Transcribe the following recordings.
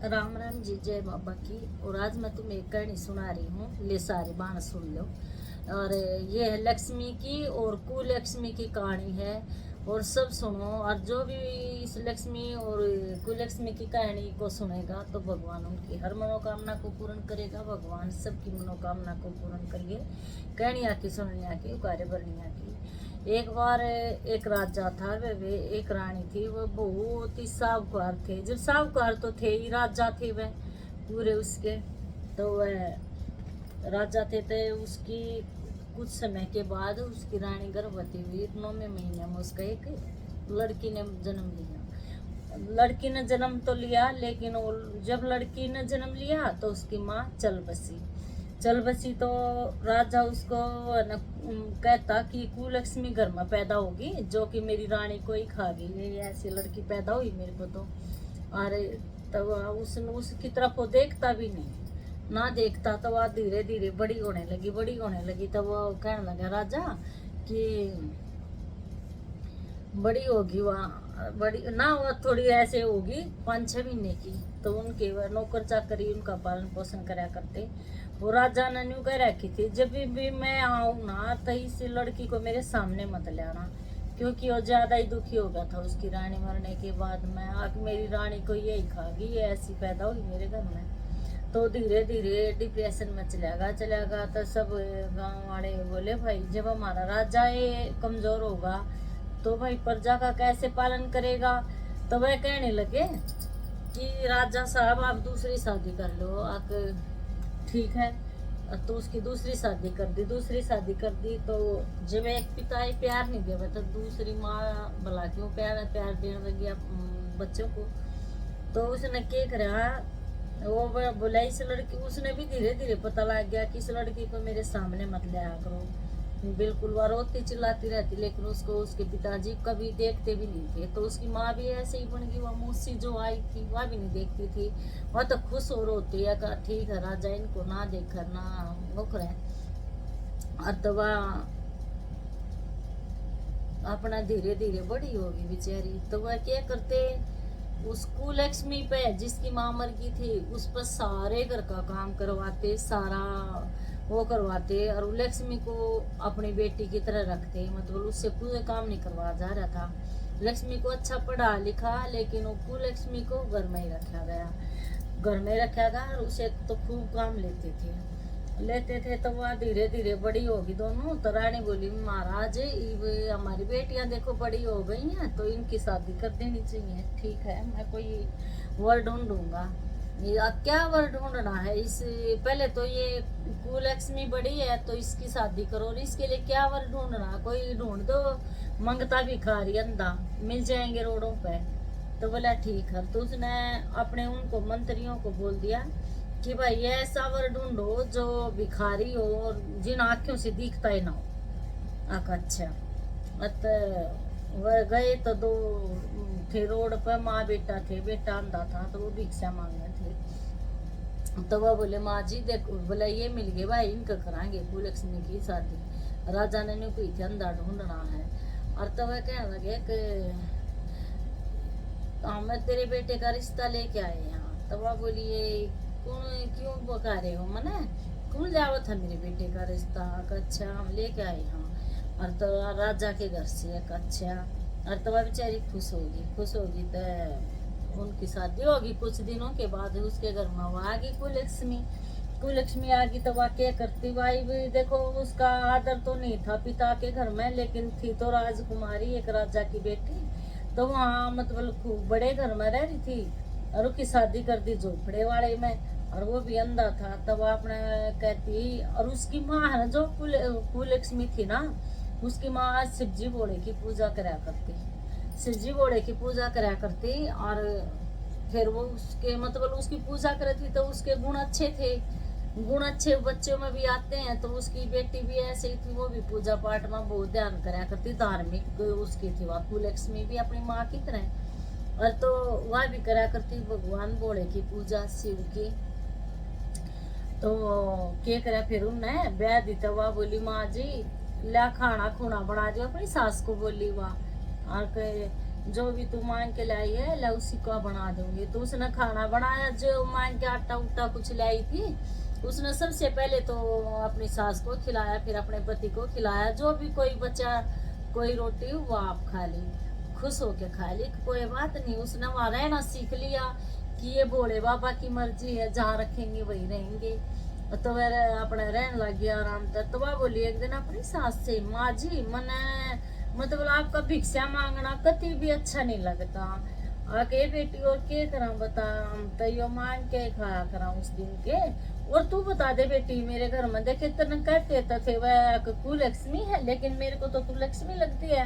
राम राम जी, जय बाबा की। और आज मैं तुम्हें एक कहानी सुना रही हूँ, ले सारे बाण सुन लो। और ये है लक्ष्मी की और कुलक्ष्मी की कहानी है। और सब सुनो, और जो भी इस लक्ष्मी और कुलक्ष्मी की कहानी को सुनेगा तो भगवान उनकी हर मनोकामना को पूर्ण करेगा। भगवान सबकी मनोकामना को पूर्ण करिए। कहानियाँ की सुनिया की, उकारे बरनिया की। एक बार एक राजा था, वे एक रानी थी। वो बहुत ही साहूकार थे। जब साहूकार तो थे ही, राजा थे वह पूरे उसके। तो वह राजा थे तो उसकी कुछ समय के बाद उसकी रानी गर्भवती हुई। 9वें महीने में उसका एक लड़की ने जन्म लिया। लड़की ने जन्म तो लिया, लेकिन वो जब लड़की ने जन्म लिया तो उसकी माँ चल बसी। तो राजा उसको न कहता कि कुलक्ष्मी घर में पैदा होगी, जो कि मेरी रानी को ही खागी। ये ऐसी लड़की पैदा हुई मेरे को तो। अरे तब उसकी तरफ वो देखता भी नहीं, ना देखता। तो वह धीरे धीरे बड़ी होने लगी। तब वो कहने लगा राजा कि बड़ी होगी, वहाँ बड़ी ना, वो थोड़ी ऐसे होगी 5-6 महीने की। तो उनके वह नौकर चाकरी उनका पालन पोषण करा करते। वो राजा ने न्यू कह रखी थी, जब भी मैं आऊँ ना तो इस लड़की को मेरे सामने मत लाना, क्योंकि वो ज्यादा ही दुखी हो गया था उसकी रानी मरने के बाद। मैं मेरी रानी को यही खागी, ये ऐसी पैदा हुई मेरे घर में। तो धीरे धीरे डिप्रेशन में चला गया। तो सब गांव वाले बोले, भाई जब हमारा राजा ये कमजोर होगा तो भाई प्रजा का कैसे पालन करेगा। तो वह कहने लगे कि राजा साहब आप दूसरी शादी कर लो। आप ठीक है। तो उसकी दूसरी शादी कर दी। तो जब एक पिता ही प्यार नहीं देगा तो दूसरी माँ भला क्यों प्यार देने लगी बच्चों को। तो उसने क्या करा, वो बोला इस लड़की, उसने भी धीरे धीरे पता लग गया कि इस लड़की को मेरे सामने मत लाया करो। बिल्कुल वह रोती चिल्लाती रहती, लेकिन उसको उसके पिताजी कभी देखते भी नहीं थे। तो उसकी माँ भी ऐसे ही बन गई। वह मौसी जो आई थी वह भी नहीं देखती थी। वह तो खुश हो रोती है, कहा ठीक है राजा इनको ना देख कर ना मुख रहे। अथवा अपना धीरे धीरे बड़ी होगी बेचारी। तो वह क्या करते, उस कुलक्ष्मी पे जिसकी माँ मर गई थी उस पर सारे घर का काम करवाते, सारा वो करवाते। और लक्ष्मी को अपनी बेटी की तरह रखते, मतलब उससे पूरे काम नहीं करवा जा रहा था। लक्ष्मी को अच्छा पढ़ा लिखा, लेकिन वो कुलक्ष्मी को घर में ही रखा गया और उसे तो खूब काम लेते थे। तो वह धीरे धीरे बड़ी होगी दोनों। तो रानी बोली, महाराज हमारी बेटियां देखो बड़ी हो गई हैं, तो इनकी शादी कर देनी चाहिए। ठीक है, मैं कोई वर ढूंढूंगा। ये क्या वर ढूंढना है, इस पहले तो ये कुलक्ष्मी बड़ी है तो इसकी शादी करो, और इसके लिए क्या वर ढूंढना, कोई ढूंढ दो मंगता भिखारी अंधा, मिल जाएंगे रोडों पे। तो बोला ठीक है। तो उसने अपने उनको मंत्रियों को बोल दिया कि भाई ऐसा वर ढूंढो जो भिखारी हो और जिन आंखों से दिखता ही ना हो। अच्छा। वह गए तो दो थे रोड पर, माँ बेटा थे। बेटा अंधा था तो वो भिक्षा मांगे थे। तो वह बोले माँ जी देखो, बोला ये मिल गए भाई, इनका कराएंगे कुलक्ष्मी की शादी। राजा ने कोई थे अंधा ढूंढना है। और तो वह कहने लगे कि मैं तेरे बेटे का रिश्ता लेके आए यहाँ। तो वह बोलिए कौन क्यों बका रहे हो मने, कौन जाओ था मेरे बेटे का रिश्ता। अच्छा हम लेके आए यहाँ, और तो राजा के घर से। अच्छा। और तो वह बेचारी खुश होगी तो उनकी शादी होगी। कुछ दिनों के बाद उसके घर में वो आ गई कुलक्ष्मी आ गई। तो वह क्या करती भाई भी देखो, उसका आदर तो नहीं था पिता के घर में, लेकिन थी तो राजकुमारी, एक राजा की बेटी। तो वहाँ मतलब खूब बड़े घर में रह रही थी, और उसकी शादी कर दी झोपड़े वाले में, और वो भी अंधा था। तब आपने कहती, और उसकी माँ है जो कुलक्ष्मी थी ना, उसकी माँ शिवजी भोले की पूजा करा करती। और फिर वो उसके मतलब उसकी पूजा करती तो उसके गुण अच्छे बच्चों में भी आते हैं। तो उसकी बेटी भी ऐसे ही थी, वो भी पूजा पाठ में बहुत ध्यान करा करती, धार्मिक उसकी थी वह कुलक्ष्मी भी अपनी माँ की तरह। और तो वह भी करा करती भगवान भोले की पूजा, शिव की। तो क्या करा फिर उन्हें ब्याह दी। तो वह बोली माँ जी ला खाना खुना बना दियो, अपनी सास को बोली वह। और जो भी तू मांग के लाई है ला उसी को बना दूंगी। तो उसने खाना बनाया, जो मांग के आटा उटा कुछ लाई थी उसने सबसे पहले तो अपनी सास को खिलाया, फिर अपने पति को खिलाया। जो भी कोई बचा कोई रोटी वो आप खा ली, खुश होके खा ली, कोई बात नहीं। उसने वहां रहना सीख लिया कि ये भोले बाबा की मर्जी है, जहाँ रखेंगे वही रहेंगे। तो वह अपने रहने लग गया आराम तक। तो वह बोली एक दिन अपनी सास से, माँ जी मने मतलब आपका भिक्षा मांगना कति भी अच्छा नहीं लगता। आके बेटी और के करा बता, हम तो यो मांग के खाया करा उस दिन के। और तू बता दे बेटी, मेरे घर में देखे तेने कहते तो थे वह तू लक्ष्मी है, लेकिन मेरे को तो तू लक्ष्मी लगती है,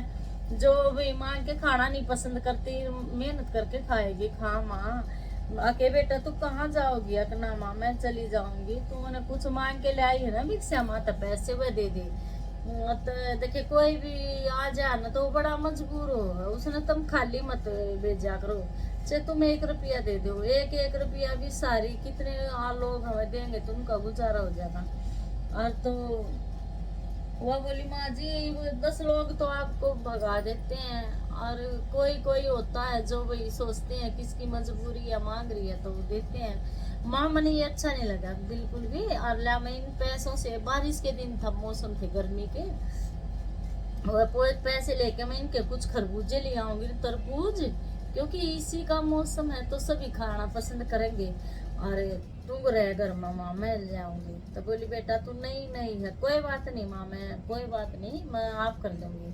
जो भी मांग के खाना नहीं पसंद करती, मेहनत करके खाएगी। खा माँ। आके बेटा तू कहाँ जाओगी? अकना माँ मैं चली जाऊंगी, तू मैंने कुछ मांग के लाई है ना भिक्षा माँ, तो पैसे वह दे दे। तो देखे कोई भी आ जाए ना तो वो बड़ा मजबूर हो, उसने तुम खाली मत भेजा करो। चाहे तुम 1 रुपया दे दो, एक 1 रुपया भी सारी कितने लोग हमें देंगे तो उनका गुजारा हो जाएगा। और तो वह बोली माँ जी 10 लोग तो आपको भगा देते हैं, और कोई कोई होता है जो वही सोचते हैं किसकी मजबूरी है मांग रही है तो वो देते हैं। माँ मने ये अच्छा नहीं लगा बिल्कुल भी। और ला मैं इन पैसों से, बारिश के दिन था, मौसम थे गर्मी के, और पैसे लेके मैं इनके कुछ खरबूजे ले आऊंगी, तरबूज, क्योंकि इसी का मौसम है तो सभी खाना पसंद करेंगे। और तुम रह घर में माँ मैं ले आऊंगी। तो बोली बेटा तू नहीं नहीं है, कोई बात नहीं माँ, मैं कोई बात नहीं, मैं आप कर दूंगी।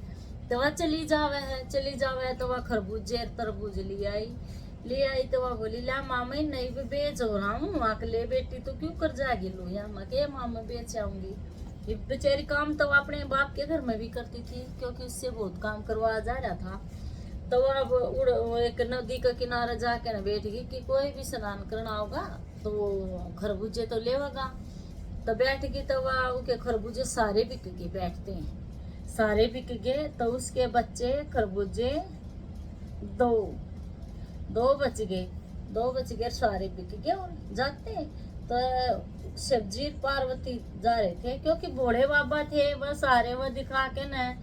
तो वह चली जावे है तो वह खरबूजे तरबूज ले आई। तो वह बोली ला माँ मैं नहीं भी बेच हो रहा हूँ, वहाँ के ले बेटी तो क्यों कर जाएगी लो या मैं के माँ मैं बेच आऊंगी। ये बेचारी काम तो अपने बाप के घर में भी करती थी, क्योंकि उससे बहुत काम करवाया जा रहा था। तो अब एक नदी का किनारा जाके ना बैठ गई कि कोई भी स्नान करना होगा तो खरबूजे तो लेगा। तो बैठ गई तो वह उसके खरबूजे सारे बिक गए, बैठते हैं सारे बिक गए। तो उसके बच्चे खरबूजे दो दो बच गए सारे बिक गए। और जाते तो सब्जी पार्वती जा रहे थे, क्योंकि भोले बाबा थे वह सारे वह दिखा के न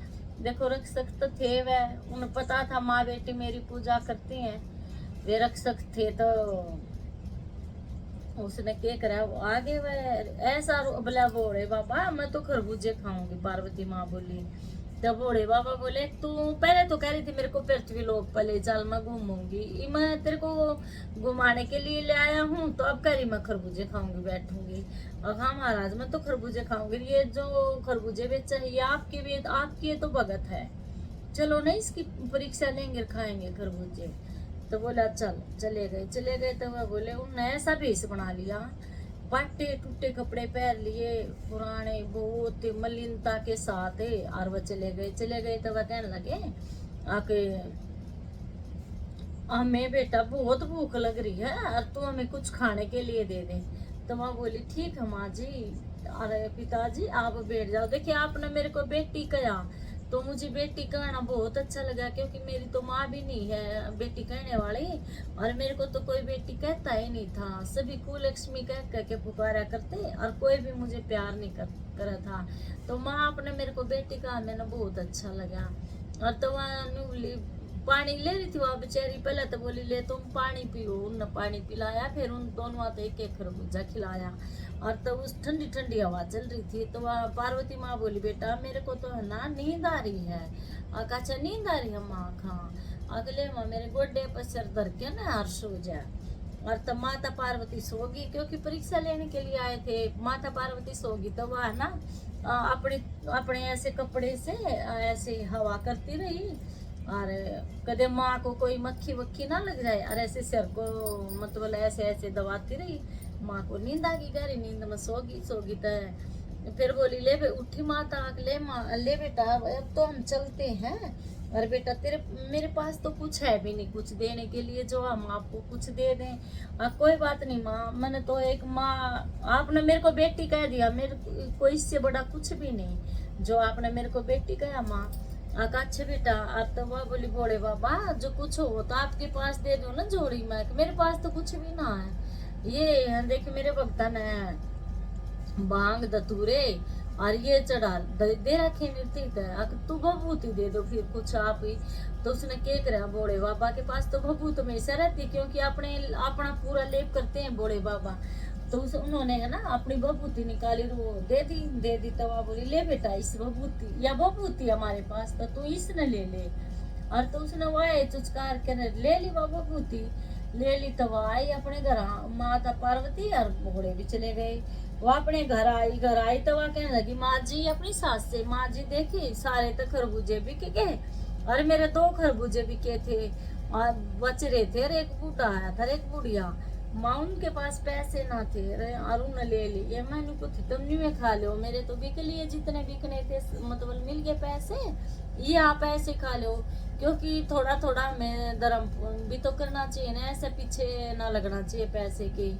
देखो रक्षक तो थे, वह उन्हें पता था माँ बेटी मेरी पूजा करती हैं, वे रक्षक थे। तो उसने क्या करा आगे वह ऐसा बोला भोले बाबा मैं तो खरबूजे खाऊंगी। पार्वती माँ बोली। तो भोले बाबा बोले तू पहले तो कह रही थी मेरे को पृथ्वी लोक पर ले चल मैं घूमूंगी, मैं तेरे को घुमाने के लिए ले आया हूँ, तो अब कह रही मैं खरबूजे खाऊंगी बैठूंगी। और हाँ महाराज मैं तो खरबूजे खाऊंगी, ये जो खरबूजे बेचा है ये आपकी भी, आपकी तो भगत है, चलो ना इसकी परीक्षा लेंगे खाएंगे खरबूजे। तो बोला चले गए। तो वह बोले उन्होंने ऐसा भेष बना लिया, पाटे टूटे कपड़े पहन लिए पुराने, बहुत मलिनता के साथ है। और वह चले गए। तो वह कहने लगे आके हमें बेटा बहुत भूख लग रही है और तू हमें कुछ खाने के लिए दे दे। तो माँ बोली ठीक है माँ जी। अरे पिताजी आप बैठ जाओ, देखिए आपने मेरे को बेटी कहा तो मुझे बेटी कहना बहुत अच्छा लगा, क्योंकि मेरी तो माँ भी नहीं है बेटी कहने वाली, और मेरे को तो कोई बेटी कहता ही नहीं था, सभी कुलक्ष्मी कह के पुकारा करते और कोई भी मुझे प्यार नहीं करा था। तो माँ आपने मेरे को बेटी कहा मैंने बहुत अच्छा लगा। और तो वहाँ पानी ले रही थी वहाँ बेचारी, पहले तो बोली ले तुम पानी पियो, उनने पानी पिलाया, फिर उन दोनों हाथ एक एक खरबूजा खिलाया। और तो उस ठंडी ठंडी हवा चल रही थी। तो वह पार्वती माँ बोली बेटा मेरे को तो है ना नींद आ रही है। अच्छा नींद आ रही है माँ? हाँ। अगले माँ मेरे गोडे पर सर धर के ना हर्ष हो जाए। और तब माता पार्वती सोगी, क्योंकि परीक्षा लेने के लिए आए थे। माता पार्वती सोगी तो वह ना अपने अपने ऐसे कपड़े से ऐसे हवा करती रही, और कदे माँ को कोई मक्खी वक्खी ना लग जाए, और ऐसे सिर को मतलब ऐसे ऐसे दबाती रही। माँ को नींद आ गई, गहरी नींद में सोगी तो फिर बोली ले उठी माता, ले बेटा अब तो हम चलते हैं। अरे बेटा तेरे मेरे पास तो कुछ है भी नहीं कुछ देने के लिए जो हम आपको कुछ दे दें। कोई बात नहीं माँ, मैंने तो एक माँ आपने मेरे को बेटी कह दिया, मेरे को इससे बड़ा कुछ भी नहीं जो आपने मेरे को बेटी कहा माँ। अच्छा बेटा। अब तो वह बोली भोले बाबा जो कुछ हो तो आपके पास दे दो ना जोड़ी में, मेरे पास तो कुछ भी ना है। ये देख मेरे भक्तन है भांग धतूरे और ये चढ़ा दे रखे निर्ती है, तू भभूति दे दो फिर कुछ आप ही। तो उसने क्या करा, भोले बाबा के पास तो भभूत हमेशा रहती, क्योंकि अपने अपना पूरा लेप करते हैं भोले बाबा। तो उन्होंने है ना अपनी भभूति निकाली, वो दे दी। तो वह बोली ले बेटा इस भभूति, या भभूति हमारे पास तो इसने ले ले। और तो उसने वह चुचकार के ले ली वो भभूति, ले ली। तो वह आई अपने घर, माता पार्वती और घोड़े भी चले गए। वो अपने घर आई तो वह कहने लगी माँ जी अपनी सास से, माँ जी देखी सारे तो खरबूजे भी के गए, और मेरे 2 खरबूजे भी के थे और बच रहे थे, और एक बूढ़ा आया था एक बुढ़िया, माँ उनके पास पैसे ना थे, और उन्हें ले लिए। मैंने कुछ तुम नहीं खा लो, मेरे तो बिक लिए जितने बिकने थे, मतलब मिल गए पैसे, ये आप ऐसे खा लो, क्योंकि थोड़ा थोड़ा हमें धर्म भी तो करना चाहिए ना, ऐसे पीछे ना लगना चाहिए पैसे के।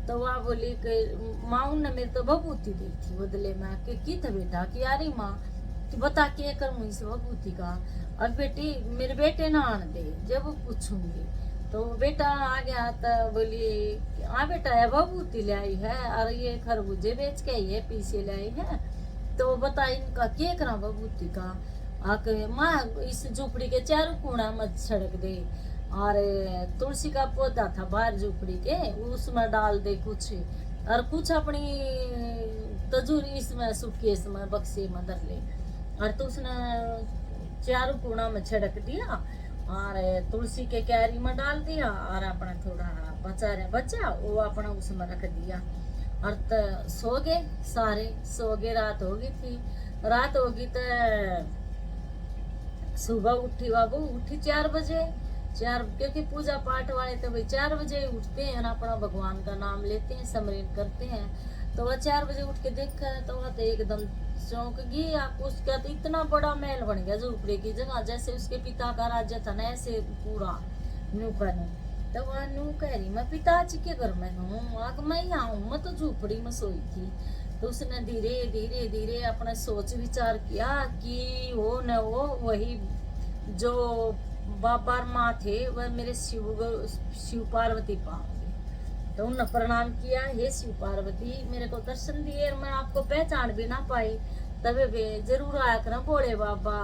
तो वह बोली कि माँ ने मेरे तो भभूति दी थी बदले में, कि था बेटा कि यारी माँ कि बता के करूँ इस भभूति का, और बेटी मेरे बेटे ना आने दे जब पूछूंगी। तो बेटा आ गया तो बोली हाँ बेटा ये भभूति लाई है, और ये खरबूजे बेच के ये पीछे लाई है, तो बता इनका क्या करा भभूति का। आके माँ इस झोपड़ी के चारों कोना मत सड़क दे, और तुलसी का पौधा था बाहर झोपड़ी के, उसमें डाल दे कुछ, और कुछ अपनी तजूरी इसमें सूटकेस में बक्से में धर ले। और तो उसने चारों कोना में छिड़क दिया, और तुलसी के क्यारी में डाल दिया, और अपना थोड़ा बचा वो अपना उसमें रख दिया। और सो गए सारे, सो गए। रात हो गई थी, रात होगी तो सुबह उठी बाबू, उठी 4 बजे, क्योंकि पूजा पाठ वाले तो भाई 4 बजे उठते हैं ना, अपना भगवान का नाम लेते हैं, स्मरण करते हैं। तो वह 4 बजे उठ के देखा तो वह तो एकदम चौंक गई। उसका तो इतना बड़ा महल बन गया झोपड़ी की जगह, जैसे उसके पिता का राज्य था ना, ऐसे पूरा नू का नू। तो वह नू कह रही मैं पिताजी के घर में हूँ, आग मैं यहाँ हूँ, मैं तो झोपड़ी में सोई थी। तो उसने धीरे धीरे धीरे अपना सोच विचार किया कि वो न वो वही जो बाबा माँ थे वह मेरे शिव पार्वती पाओगे। तो उन्होंने प्रणाम किया, हे शिव पार्वती मेरे को दर्शन दिए, मैं आपको पहचान भी ना पाई, तबे वे जरूर आया करा भोले बाबा,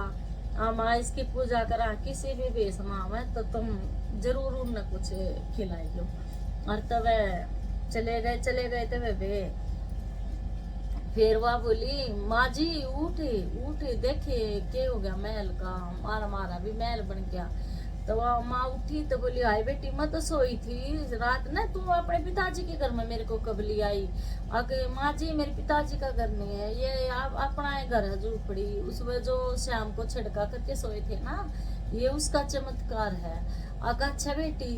माँ इसकी पूजा करा किसी भी वेश में, तो तुम जरूर उन्हें कुछ खिलाई लो। और तब चले गए तबे वे फिर वह बोली माँ जी उठे देखे क्या हो गया, महल का मारा भी महल बन गया। तो वह माँ उठी तो बोली हाय बेटी मैं तो सोई थी रात ना, तू अपने पिताजी के घर में मेरे को कब ले आई। आके माँ जी मेरे पिताजी का घर नहीं है, ये आप अपना घर है झोपड़ी, उसमें जो शाम को छिड़का करके सोए थे ना, ये उसका चमत्कार है। आका अच्छा बेटी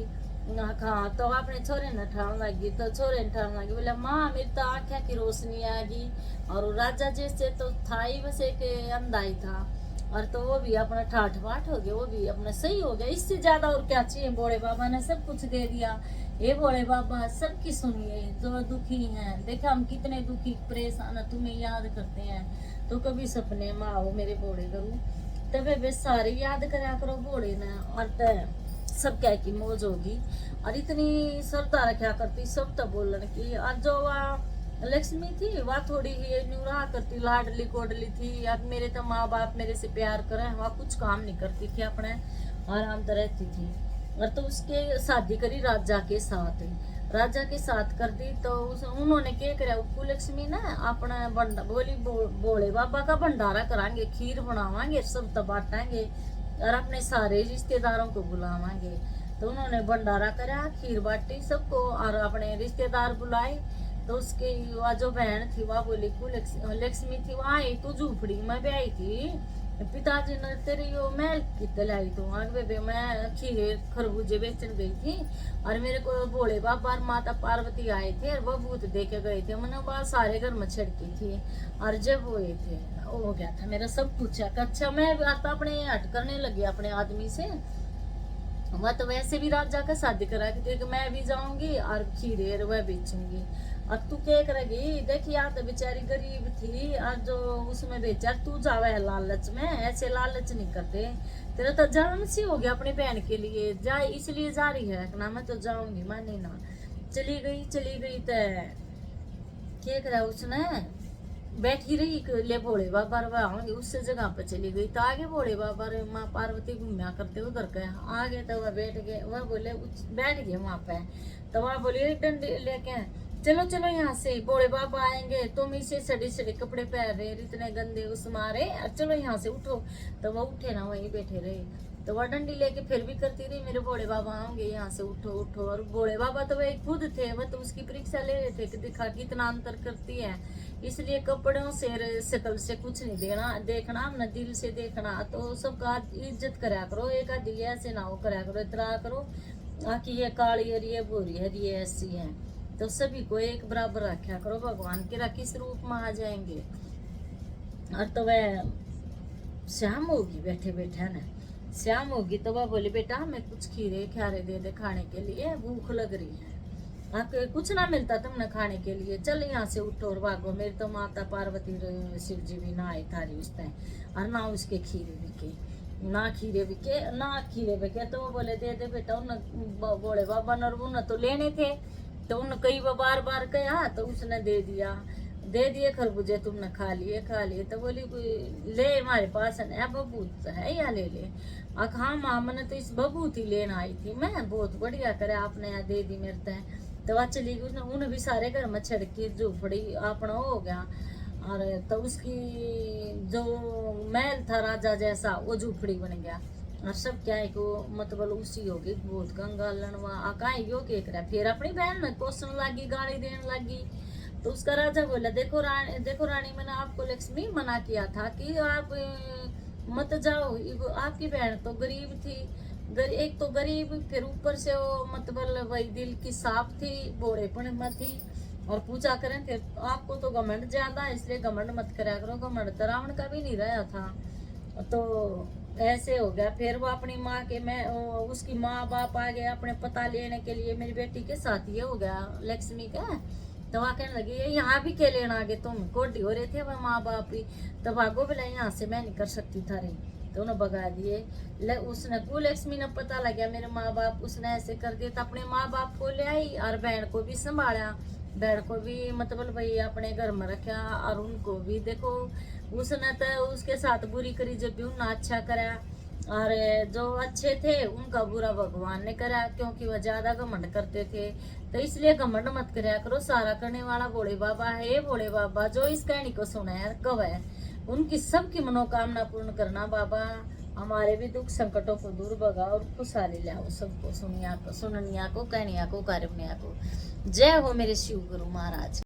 हाँ। तो अपने छोरे ने ठान लगी, तो छोरे ने ठान लगी, बोला माँ मेरी तो आँखें की रोशनी आ गई, और राजा जैसे तो था ही बस एक अंधा ही था, और तो वो भी अपना ठाठ बाट हो गया, वो भी अपना सही हो गया। इससे ज्यादा और क्या चाहिए, भोले बाबा ने सब कुछ दे दिया। ये भोले बाबा सबकी सुनिए, जो दुखी हैं, देखा हम कितने दुखी परेशान है, तुम्हें याद करते हैं तो कभी सपने में आओ मेरे भोले करूँ, तबे वे सारे याद करा करो भोले ने, और सब क्या की मौज होगी। और इतनी श्रद्धा रखा करती सब तो बोलन की। और जो वह लक्ष्मी थी वह थोड़ी ही नुरा करती, लाडली कोडली थी, अब मेरे तो माँ बाप मेरे से प्यार करे, वह कुछ काम नहीं करती थी, अपने आराम तो रहती थी। और तो उसके शादी करी राजा के साथ कर दी। तो उन्होंने क्या करा, लक्ष्मी ने अपना बोली भोले बाबा का भंडारा करांगे, खीर बनावांगे, सब तो बांटेंगे, और अपने सारे रिश्तेदारों को बुलावांगे। तो उन्होंने भंडारा करा, खीर बांटी सबको, और अपने रिश्तेदार बुलाए। तो उसके वह जो बहन थी वह बोली लक्ष्मी थी, वहाँ आई तू झोपड़ी में भी आई थी, पिताजी ने तेरी यो महल कितने लाई तू, आगे मैं खीरे खरबूजे बेचन गई थी, और मेरे को भोले बाबा और माता पार्वती आए थे, और वो भूत दे के गए थे, मैंने बात सारे घर में छिड़की थी, और जब वो ये थे हो गया था मेरा सब कुछ। अच्छा मैं अपने हट करने लगी अपने आदमी से, मैं तो वैसे भी राजा का शादी करा के कि मैं भी जाऊंगी और खीरे वह बेचूंगी, और तू क्या करेगी, देखिए तो बेचारी गरीब थी, और जो उसमें बेचा तू जावे है लालच में, ऐसे लालच नहीं करते, तेरा तो जन्म सी हो गया अपनी बहन के लिए, जा इसलिए जा रही है ना, मैं तो जाऊंगी, मैं नहीं ना। चली गई तो क्या करा उसने, बैठी रही ले भोले बाबा आएंगे उससे जगह पे चली गई तो आगे भोले बाबा रे माँ पार्वती घूमया करते उधर गए आगे तो वह बैठ गए वह बोले बैठ गए वहां पे तो वह बोले एक डंडे लेके चलो चलो यहाँ से भोले बाबा आएंगे तुम इसे सड़े सड़े कपड़े पहन रहे इतने गंदे उस मारे चलो यहाँ से उठो तो वह उठे ना वहीं बैठे रहे तो वह डंडी लेके फिर भी करती रही मेरे भोले बाबा आएंगे यहाँ से उठो उठो और भोले बाबा तो वह खुद थे वह तो उसकी परीक्षा ले रहे थे कि दिखा कितना अंतर करती है इसलिए कपड़ों से शकल से कुछ नहीं देना देखना अपना दिल से देखना तो सबका इज्जत करा करो एक आधी ऐसे ना हो करा करो इतना करो आखिर ये काली है ये बुरी है ये ऐसी है तो सभी को एक बराबर रखा करो भगवान के किस रूप में आ जाएंगे और तो वह शाम होगी बैठे बैठे ना शाम होगी तो वह बोली बेटा हमें कुछ खीरे खारे दे दे खाने के लिए भूख लग रही है आपको कुछ ना मिलता तुमने खाने के लिए चल यहाँ से उठो और भागो मेरी तो माता पार्वती शिव जी भी ना आई थारी उस टाइम और ना उसके खीरे बिके ना खीरे बिके तो वो बोले दे दे बेटा उन बोले बाबा न तो लेने थे तो उन कई बार बार कहा तो उसने दे दिए खरबूजे तुमने खा लिए तो बोली ले हमारे पास है बबूत है या ले ले हाँ माँ मैंने तो इस बबूत ही लेना आई थी मैं बहुत बढ़िया करे आपने यहाँ दे दी मेरे तय तो वह चली गई उन्हें भी सारे घर में छिड़की झूपड़ी अपना हो गया और तो उसकी जो महल था राजा जैसा वो झूपड़ी बन गया और सब क्या है को मतलब उसी होगी बहुत कंगालन वहाँ यो के करा फिर अपनी बहन में कोसने लगी गाली देने लगी तो उसका राजा बोला देखो रानी मैंने आपको लक्ष्मी मना किया था कि आप मत जाओ आपकी बहन तो गरीब थी एक तो गरीब फिर ऊपर से वो मतलब वही दिल की साफ थी बोड़ेपन में थी और पूजा करें थे आपको तो घमंड ज्यादा इसलिए घमंड मत करा करो घमंड तो रावण का भी नहीं रहा था तो ऐसे हो गया फिर वो अपनी माँ के मैं उसकी माँ बाप आ गए अपने पता लेने के लिए मेरी बेटी के साथ ये हो गया लक्ष्मी का तो वहाँ कहने लगी यहाँ भी के लेना आगे तुम कोडी हो रहे थे वह माँ बाप ही तो भागो बोला यहाँ से मैं नहीं कर सकती था रही तो उन्हें भगा दिए उसने लक्ष्मी ने पता लग गया मेरे माँ बाप उसने ऐसे कर दिया तो अपने माँ बाप को ले आई और बहन को भी संभाला बहन को भी मतलब भाई अपने घर में रखा और उनको भी देखो उसने तो उसके साथ बुरी करी जब भी उन्हें अच्छा करा और जो अच्छे थे उनका बुरा भगवान ने करा क्योंकि वह ज्यादा घमंड करते थे तो इसलिए घमंड मत करया करो सारा करने वाला भोले बाबा है भोले बाबा जो इस कहानी को सुना है कब है उनकी सबकी मनोकामना पूर्ण करना बाबा हमारे भी दुख संकटों को दूर भगा और खुशहाली लाओ सबको सुनिया को सुननिया को कहनिया को कार्यनिया को जय हो मेरे शिव गुरु महाराज।